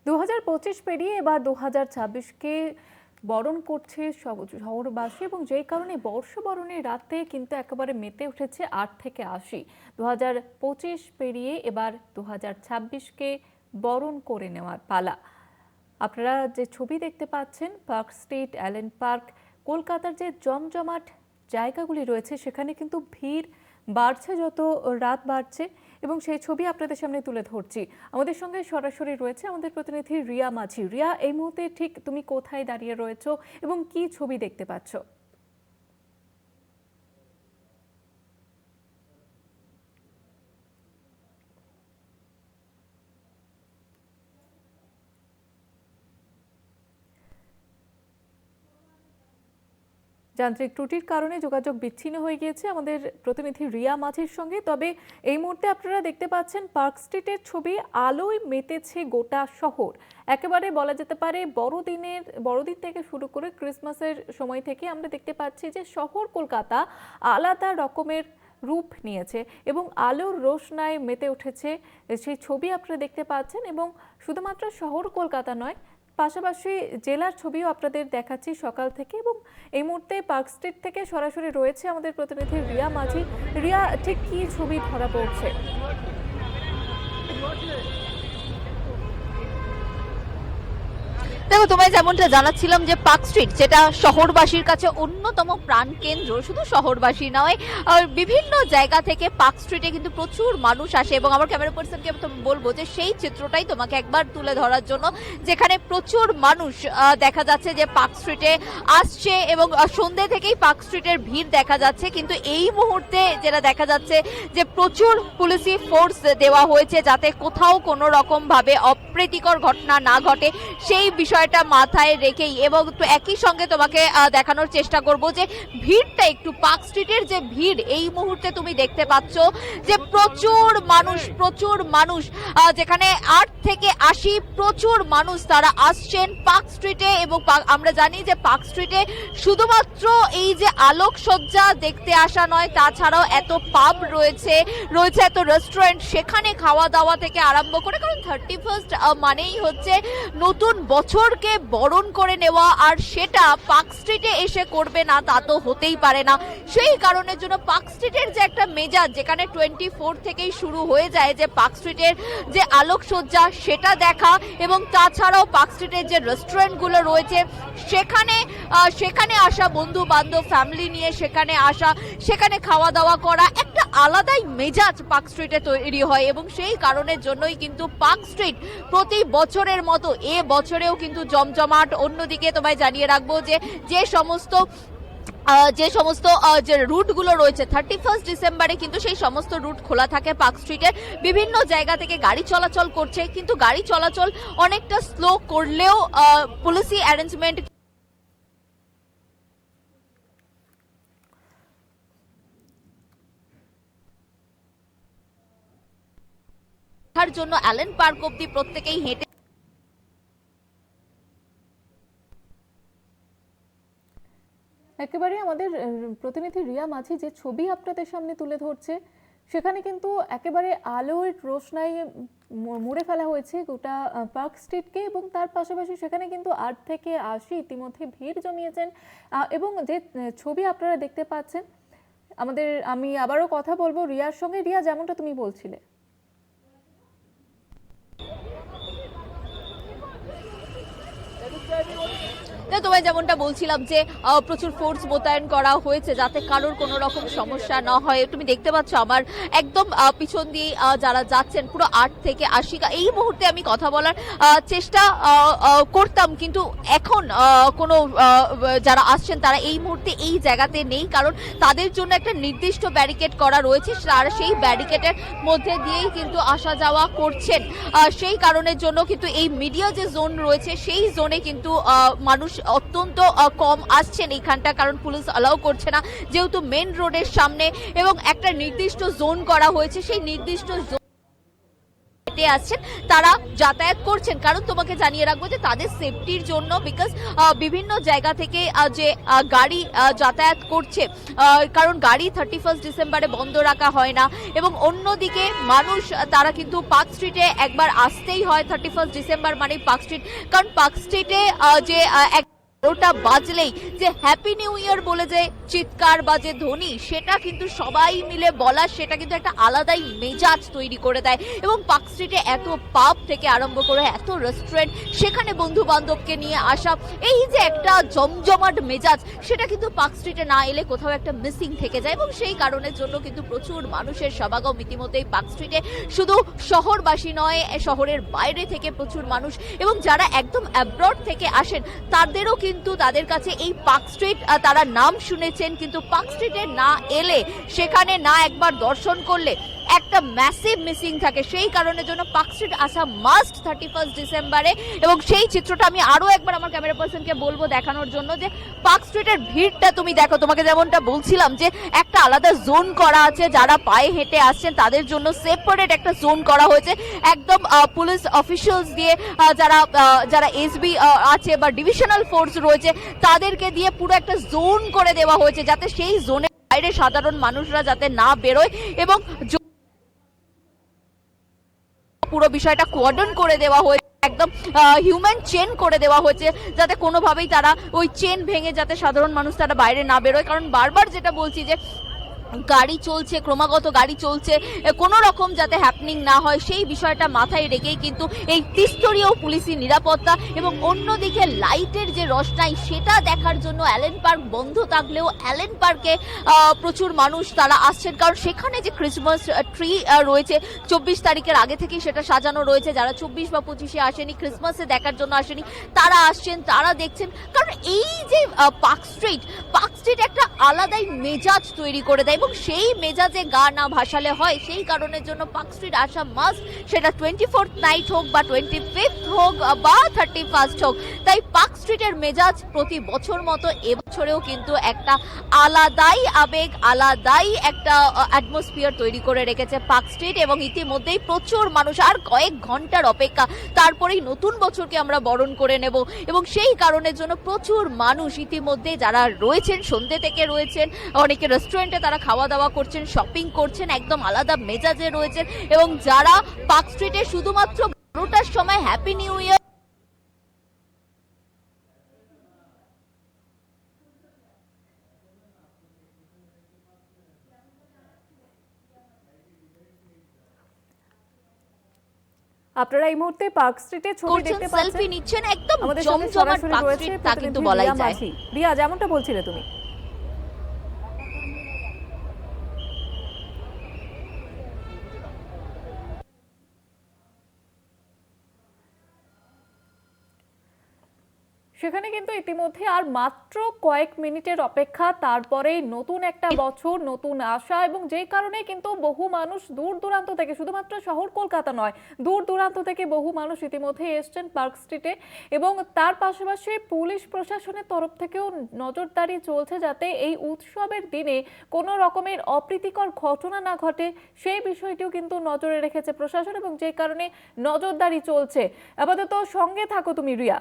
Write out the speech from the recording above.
2025 পেরিয়ে এবার 2026কে বরণ করছে শহরবাসী এবং যেই কারণে বর্ষবরণের রাতে কিন্তু একেবারে মেতে উঠেছে 8 থেকে 80। 2025 পেরিয়ে এবার 2026কে বরণ করে নেওয়ার পালা। আপনারা যে ছবি দেখতে পাচ্ছেন, পার্ক স্ট্রিট, অ্যালেন পার্ক, কলকাতার যে জমজমাট জায়গাগুলি রয়েছে সেখানে কিন্তু ভিড় বাড়ছে যত রাত বাড়ছে এবং সেই ছবি আপনাদের সামনে তুলে ধরছি। আমাদের সঙ্গে সরাসরি রয়েছে আমাদের প্রতিনিধি রিয়া মাঝি। রিয়া, এই মুহূর্তে ঠিক তুমি কোথায় দাঁড়িয়ে রয়েছো এবং কি ছবি দেখতে পাচ্ছ? যান্ত্রিক ত্রুটির কারণে যোগাযোগ বিচ্ছিন্ন হয়ে গিয়েছে আমাদের প্রতিনিধি রিয়া মাঝির সঙ্গে। তবে এই মুহূর্তে আপনারা দেখতে পাচ্ছেন পার্ক স্ট্রিটের ছবি, আলোয় মেতেছে গোটা শহর। একেবারে বলা যেতে পারে বড়দিন থেকে শুরু করে ক্রিসমাসের সময় থেকে আমরা দেখতে পাচ্ছি যে শহর কলকাতা আলাদা রকমের রূপ নিয়েছে এবং আলোর রোশনায় মেতে উঠেছে। সেই ছবি আপনারা দেখতে পাচ্ছেন এবং শুধুমাত্র শহর কলকাতা নয়, পাশাপাশি জেলার ছবিও আপনাদের দেখাচ্ছি সকাল থেকে। এবং এই মুহূর্তে পার্ক স্ট্রিট থেকে সরাসরি রয়েছে আমাদের প্রতিনিধি রিয়া মাঝি। রিয়া, ঠিক কি ছবি ধরা পড়ছে? দেখো, তোমায় যেমনটা জানাচ্ছিলাম যে পার্ক স্ট্রিট যেটা শহরবাসীর কাছে অন্যতম প্রাণকেন্দ্র, শুধু শহরবাসী নয়, বিভিন্ন জায়গা থেকে পার্ক স্ট্রিটে কিন্তু প্রচুর মানুষ আসে এবং আমার ক্যামেরা পার্সনকে বলবো যে সেই চিত্রটাই তোমাকে একবার তুলে ধরার জন্য, যেখানে প্রচুর মানুষ দেখা যাচ্ছে যে পার্ক স্ট্রিটে আসছে এবং সন্ধ্যে থেকেই পার্ক স্ট্রিটের ভিড় দেখা যাচ্ছে। কিন্তু এই মুহূর্তে যেটা দেখা যাচ্ছে যে প্রচুর পুলিশি ফোর্স দেওয়া হয়েছে যাতে কোথাও কোনো রকম ভাবে অপ্রীতিকর ঘটনা না ঘটে, সেই বিষয়টা মাথায় রেখেই। এবং একই সঙ্গে তোমাকে দেখানোর চেষ্টা করব যে ভিড়টা একটু, পার্ক স্ট্রিটের যে ভিড় এই মুহূর্তে তুমি দেখতে পাচ্ছ যে প্রচুর মানুষ, যেখানে 8 থেকে 80 প্রচুর মানুষ তারা আসছেন পার্ক স্ট্রিটে। এবং আমরা জানি যে পার্ক স্ট্রিটে শুধুমাত্র এই যে আলোকসজ্জা দেখতে আসা নয়, তাছাড়াও এত পাব রয়েছে এত রেস্টুরেন্ট, সেখানে খাওয়া দাওয়া থেকে আরম্ভ করে, কারণ 31st মানেই হচ্ছে নতুন বছরকে বরণ করে নেওয়া, আর সেটা পার্ক স্ট্রিটে এসে করবে না তা তো হতেই পারে না। সেই কারণের জন্য পার্ক স্ট্রিটের যে একটা মেজাজ, যেখানে 24 থেকেই শুরু হয়ে যায় যে পার্ক স্ট্রিটের যে আলোকসজ্জা সেটা দেখা, এবং তাছাড়াও পার্ক স্ট্রিটের যে রেস্টুরেন্টগুলো রয়েছে সেখানে আসা বন্ধু বান্ধব, ফ্যামিলি নিয়ে সেখানে আসা, সেখানে খাওয়া দাওয়া করা, একটা আলাদাই মেজাজ পার্ক স্ট্রিটে তৈরি হয়। এবং সেই কারণের জন্যই কিন্তু পার্ক স্ট্রিট প্রতি বছরের মতো এ বছরেও কিন্তু জমজমাট। অন্যদিকে তোমায় জানিয়ে রাখবো যে সমস্ত যে রুটগুলো রয়েছে 31 ডিসেম্বরে কিন্তু সেই সমস্ত রুট খোলা থাকে পার্ক স্ট্রিটের। বিভিন্ন জায়গা থেকে গাড়ি চলাচল করছে, কিন্তু গাড়ি চলাচল অনেকটা স্লো করলেও পুলিশি অ্যারেঞ্জমেন্ট জন্য অ্যালেন পার্ক অব্দি প্রত্যেকেই হেঁটে। একেবারে আমাদের প্রতিনিধি রিয়া মাঝি যে ছবি আপনাদের সামনে তুলে ধরছে, সেখানে কিন্তু একেবারে আলোর রোশনায় মুড়ে ফেলা হয়েছে গোটা পার্ক স্ট্রিটকে এবং তার পাশাপাশি সেখানে কিন্তু 8 থেকে 80 ইতিমধ্যে ভিড় জমিয়েছেন। এবং যে ছবি আপনারা দেখতে পাচ্ছেন, আমি আবারও কথা বলবো রিয়ার সঙ্গে। রিয়া, যেমনটা তুমি বলছিলে, তোমায় যেমনটা বলছিলাম যে প্রচুর ফোর্স মোতায়েন করা হয়েছে যাতে কারোর কোনো রকম সমস্যা না হয়। তুমি দেখতে পাচ্ছ আমার একদম পিছন দিয়ে যারা যাচ্ছেন পুরো 8 থেকে 80। এই মুহূর্তে আমি কথা বলার চেষ্টা করতাম, কিন্তু এখন কোনো যারা আসছেন তারা এই মুহূর্তে এই জায়গাতে নেই, কারণ তাদের জন্য একটা নির্দিষ্ট ব্যারিকেড করা রয়েছে, তারা সেই ব্যারিকেডের মধ্যে দিয়েই কিন্তু আসা যাওয়া করছেন। সেই কারণের জন্য কিন্তু এই মিডিয়া যে জোন রয়েছে সেই জোনে কিন্তু মানুষ অত্যন্ত কম আসছেন এইখানটা, কারণ পুলিশ অ্যালাউ করছে না, যেহেতু মেন রোডের সামনে এবং একটা নির্দিষ্ট জোন করা হয়েছে, সেই নির্দিষ্ট হেঁটে আসছেন তারা যাতায়াত করছেন। কারণ তোমাকে জানিয়ে রাখবো যে তাদের সেফটির জন্য, বিকজ বিভিন্ন জায়গা থেকে যে গাড়ি যাতায়াত করছে, কারণ গাড়ি 31 ডিসেম্বরে বন্ধ রাখা হয় না। এবং অন্যদিকে মানুষ তারা কিন্তু পার্ক স্ট্রিটে একবার আসতেই হয় 31 ডিসেম্বর মানে পার্ক স্ট্রিট, কারণ পার্ক স্ট্রিটে যে ওটা বাজলেই যে হ্যাপি নিউ ইয়ার বলে যে চিৎকার বা যে ধ্বনি, সেটা কিন্তু সবাই মিলে বলা, সেটা কিন্তু একটা আলাদাই মেজাজ তৈরি করে দেয়। এবং পার্ক স্ট্রিটে এত পাব থেকে আরম্ভ করে এত রেস্টুরেন্ট, সেখানে বন্ধু বান্ধবকে নিয়ে আসা, এই যে একটা জমজমাট মেজাজ, সেটা কিন্তু পার্ক স্ট্রিটে না এলে কোথাও একটা মিসিং থেকে যায়। এবং সেই কারণের জন্য কিন্তু প্রচুর মানুষের সমাগম ইতিমধ্যেই পার্ক স্ট্রিটে, শুধু শহরবাসী নয়, শহরের বাইরে থেকে প্রচুর মানুষ, এবং যারা একদম অ্যাব্রড থেকে আসেন তাদেরও কিন্তু তাদের কাছে এই পার্ক স্ট্রিট, তারা নাম শুনেছেন কিন্তু পার্ক স্ট্রিটে না এলে, সেখানে না একবার দর্শন করলে একটা ম্যাসিভ মিসিং থাকে। সেই কারণের জন্য পার্ক স্ট্রিট আসা মাস্ট 31 ডিসেম্বরে। এবং সেই চিত্রটা আমি আরো একবার আমার ক্যামেরা পার্সনকে বলবো দেখানোর জন্য, যে পার্ক স্ট্রিটের ভিড়টা তুমি দেখো। তোমাকে যেমনটা বলছিলাম যে একটা আলাদা জোন করা আছে, যারা পায়ে হেঁটে আসছেন তাদের জন্য সেপারেট একটা জোন করা হয়েছে, একদম পুলিশ অফিসিয়ালস দিয়ে, যারা এসবি আছে বা ডিভিশনাল ফোর্স রয়েছে তাদেরকে দিয়ে পুরো একটা জোন করে দেওয়া হয়েছে, যাতে সেই জোনের বাইরে সাধারণ মানুষরা যাতে না বেরোয়। এবং পুরো বিষয়টা কোয়ার্ডন করে দেওয়া হয়েছে, একদম হিউম্যান চেন করে দেওয়া হয়েছে, যাতে কোনোভাবেই তারা ওই চেন ভেঙে যাতে সাধারণ মানুষ তারা বাইরে না বেরোয়। কারণ বারবার যেটা বলছি যে গাড়ি চলছে, ক্রমাগত গাড়ি চলছে, কোনো রকম যাতে হ্যাপনিং না হয় সেই বিষয়টা মাথায় রেখেই কিন্তু এই ত্রিস্তরীয় পুলিশি নিরাপত্তা। এবং অন্যদিকে লাইটের যে রোশনাই, সেটা দেখার জন্য অ্যালেন পার্ক বন্ধ থাকলেও অ্যালেন পার্কে প্রচুর মানুষ তারা আসছেন, কারণ সেখানে যে ক্রিসমাস ট্রি রয়েছে 24 তারিখের আগে থেকেই সেটা সাজানো রয়েছে। যারা 24 বা 25-এ আসেনি, ক্রিসমাসে দেখার জন্য আসেনি, তারা আসছেন, তারা দেখছেন। কারণ এই যে পার্ক স্ট্রিট একটা আলাদাই মেজাজ তৈরি করে দেয়, এবং সেই মেজাজে গা না ভাসালে হয়। সেই কারণের জন্য পার্ক স্ট্রিট আসা মাস্ট, সেটা 24th নাইট হোক বা 25th হোক বা 31st হোক। তাই পার্ক স্ট্রিটের মেজাজ প্রতি বছর মতো এবছরেও কিন্তু একটা আলাদাই আবেগ, আলাদাই একটা অ্যাটমসফিয়ার তৈরি করে রেখেছে পার্ক স্ট্রিট। এবং ইতিমধ্যেই প্রচুর মানুষ, আর কয়েক ঘন্টার অপেক্ষা, তারপরেই নতুন বছরকে আমরা বরণ করে নেব। এবং সেই কারণের জন্য প্রচুর মানুষ ইতিমধ্যে যারা রয়েছেন, সন্ধ্যে থেকে রয়েছেন, অনেকে রেস্টুরেন্টে তারা খাওয়া দাওয়া করছেন, শপিং করছেন, একদম আলাদা মেজাজে রয়েছেন। এবং যারা পার্ক স্ট্রিটে শুধুমাত্র 12টার সময় হ্যাপি নিউ ইয়ার আপনারা এই মুহূর্তে পার্ক স্ট্রিটের ছবি করছেন, দেখতে পাচ্ছেন, সেলফি নিচ্ছেন, একদম আমাদের সঙ্গে জমজমাট সরাসরি পার্ক রয়েছে স্ট্রিট, তা কিন্তু প্রতিনিধি বলাই রিয়া যায়। মাঝি। রিয়া, যেমনটা বলছিলে তুমি। সেখানে কিন্তু ইতিমধ্যে আর মাত্র কয়েক মিনিটের অপেক্ষা, তারপরেই নতুন একটা বছর, নতুন আশা। এবং যেই কারণে কিন্তু বহু মানুষ দূর দূরান্ত থেকে, শুধুমাত্র শহর কলকাতা নয়, দূর দূরান্ত থেকে বহু মানুষ ইতিমধ্যে এসছেন পার্ক স্ট্রিটে। এবং তার পাশাপাশি পুলিশ প্রশাসনের তরফ থেকেও নজরদারি চলছে, যাতে এই উৎসবের দিনে কোনো রকমের অপ্রীতিকর ঘটনা না ঘটে, সেই বিষয়টিও কিন্তু নজরে রেখেছে প্রশাসন। এবং যে কারণে নজরদারি চলছে। আপাতত সঙ্গে থাকো তুমি রিয়া।